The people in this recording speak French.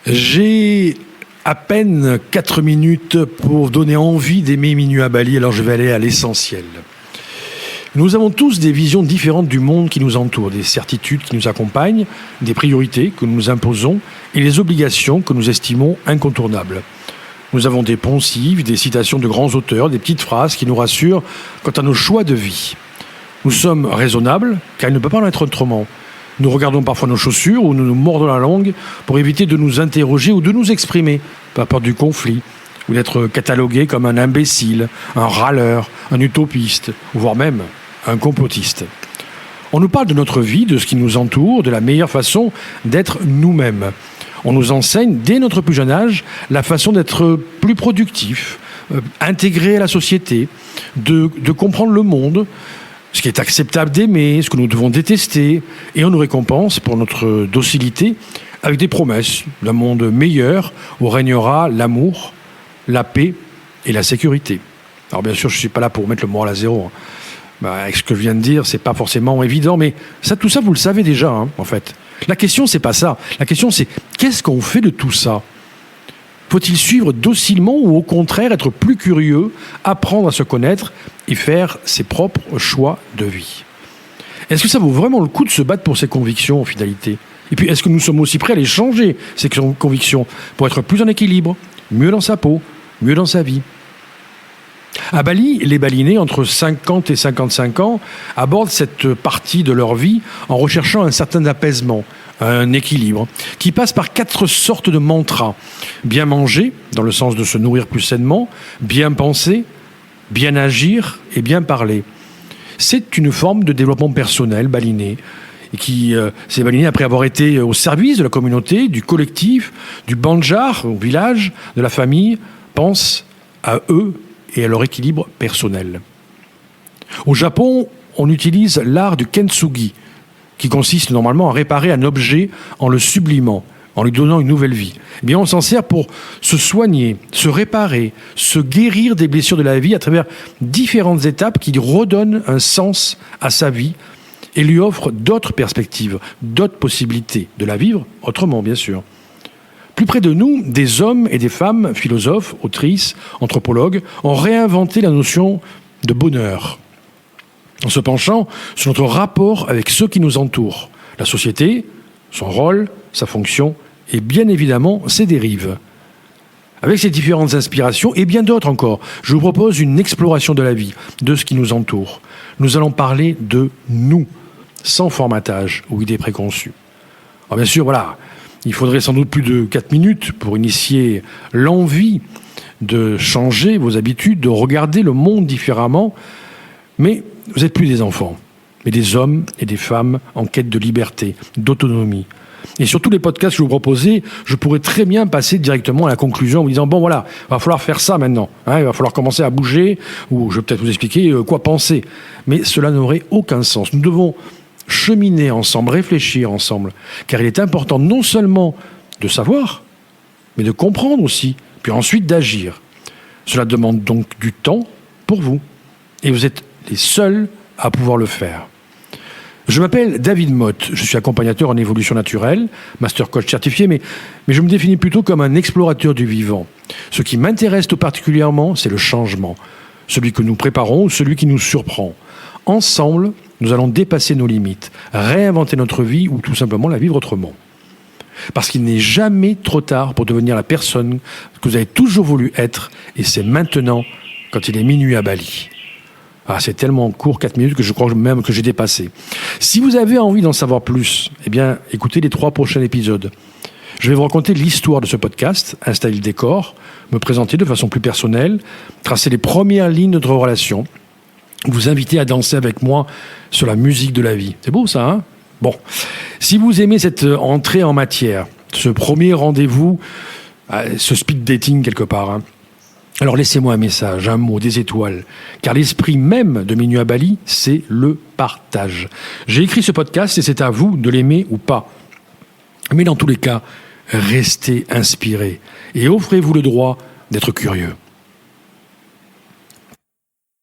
J'ai à peine 4 minutes pour donner envie d'aimer Minuit à Bali, alors je vais aller à l'essentiel. Nous avons tous des visions différentes du monde qui nous entoure, des certitudes qui nous accompagnent, des priorités que nous nous imposons et les obligations que nous estimons incontournables. Nous avons des poncifs, des citations de grands auteurs, des petites phrases qui nous rassurent quant à nos choix de vie. Nous sommes raisonnables, car il ne peut pas en être autrement. Nous regardons parfois nos chaussures ou nous nous mordons la langue pour éviter de nous interroger ou de nous exprimer, par peur du conflit, ou d'être catalogué comme un imbécile, un râleur, un utopiste, voire même un complotiste. On nous parle de notre vie, de ce qui nous entoure, de la meilleure façon d'être nous-mêmes. On nous enseigne, dès notre plus jeune âge, la façon d'être plus productif, intégré à la société, de comprendre le monde, ce qui est acceptable d'aimer, ce que nous devons détester, et on nous récompense pour notre docilité avec des promesses d'un monde meilleur où régnera l'amour, la paix et la sécurité. Alors bien sûr, je ne suis pas là pour mettre le moral à zéro. Avec ce que je viens de dire, c'est pas forcément évident, mais tout ça, vous le savez déjà, en fait. La question, c'est pas ça. La question, c'est qu'est-ce qu'on fait de tout ça ? Faut-il suivre docilement ou au contraire être plus curieux, apprendre à se connaître et faire ses propres choix de vie ? Est-ce que ça vaut vraiment le coup de se battre pour ses convictions en finalité ? Et puis, est-ce que nous sommes aussi prêts à les changer, ces convictions, pour être plus en équilibre, mieux dans sa peau, mieux dans sa vie ? À Bali, les Balinais, entre 50 et 55 ans, abordent cette partie de leur vie en recherchant un certain apaisement, un équilibre, qui passe par 4 sortes de mantras. Bien manger, dans le sens de se nourrir plus sainement, bien penser, bien agir et bien parler. C'est une forme de développement personnel balinais, et ces Balinais, après avoir été au service de la communauté, du collectif, du banjar, au village, de la famille, pensent à eux et à leur équilibre personnel. Au Japon, on utilise l'art du kintsugi, qui consiste normalement à réparer un objet en le sublimant, en lui donnant une nouvelle vie. Eh bien, on s'en sert pour se soigner, se réparer, se guérir des blessures de la vie à travers différentes étapes qui redonnent un sens à sa vie et lui offrent d'autres perspectives, d'autres possibilités de la vivre autrement, bien sûr. Plus près de nous, des hommes et des femmes, philosophes, autrices, anthropologues, ont réinventé la notion de bonheur, en se penchant sur notre rapport avec ceux qui nous entourent, la société, son rôle, sa fonction, et bien évidemment ses dérives. Avec ces différentes inspirations, et bien d'autres encore, je vous propose une exploration de la vie, de ce qui nous entoure. Nous allons parler de nous, sans formatage ou idées préconçues. Alors bien sûr, voilà, il faudrait sans doute plus de 4 minutes pour initier l'envie de changer vos habitudes, de regarder le monde différemment, mais vous n'êtes plus des enfants, mais des hommes et des femmes en quête de liberté, d'autonomie. Et sur tous les podcasts que je vous proposais, je pourrais très bien passer directement à la conclusion en vous disant « Bon voilà, il va falloir faire ça maintenant, il va falloir commencer à bouger, ou je vais peut-être vous expliquer quoi penser. » Mais cela n'aurait aucun sens. Nous devons cheminer ensemble, réfléchir ensemble, car il est important non seulement de savoir, mais de comprendre aussi, puis ensuite d'agir. Cela demande donc du temps pour vous, et vous êtes les seuls à pouvoir le faire. Je m'appelle David Motte, je suis accompagnateur en évolution naturelle, master coach certifié, mais je me définis plutôt comme un explorateur du vivant. Ce qui m'intéresse tout particulièrement, c'est le changement, celui que nous préparons ou celui qui nous surprend. Ensemble, nous allons dépasser nos limites, réinventer notre vie ou tout simplement la vivre autrement. Parce qu'il n'est jamais trop tard pour devenir la personne que vous avez toujours voulu être, et c'est maintenant, quand il est minuit à Bali. Ah, c'est tellement court, 4 minutes, que je crois même que j'ai dépassé. Si vous avez envie d'en savoir plus, eh bien, écoutez les 3 prochains épisodes. Je vais vous raconter l'histoire de ce podcast, installer le décor, me présenter de façon plus personnelle, tracer les premières lignes de notre relation, vous inviter à danser avec moi sur la musique de la vie. C'est beau ça, hein ? Bon, si vous aimez cette entrée en matière, ce premier rendez-vous, ce speed dating quelque part, alors laissez-moi un message, un mot, des étoiles, car l'esprit même de Minuit à Bali, c'est le partage. J'ai écrit ce podcast et c'est à vous de l'aimer ou pas. Mais dans tous les cas, restez inspirés et offrez-vous le droit d'être curieux.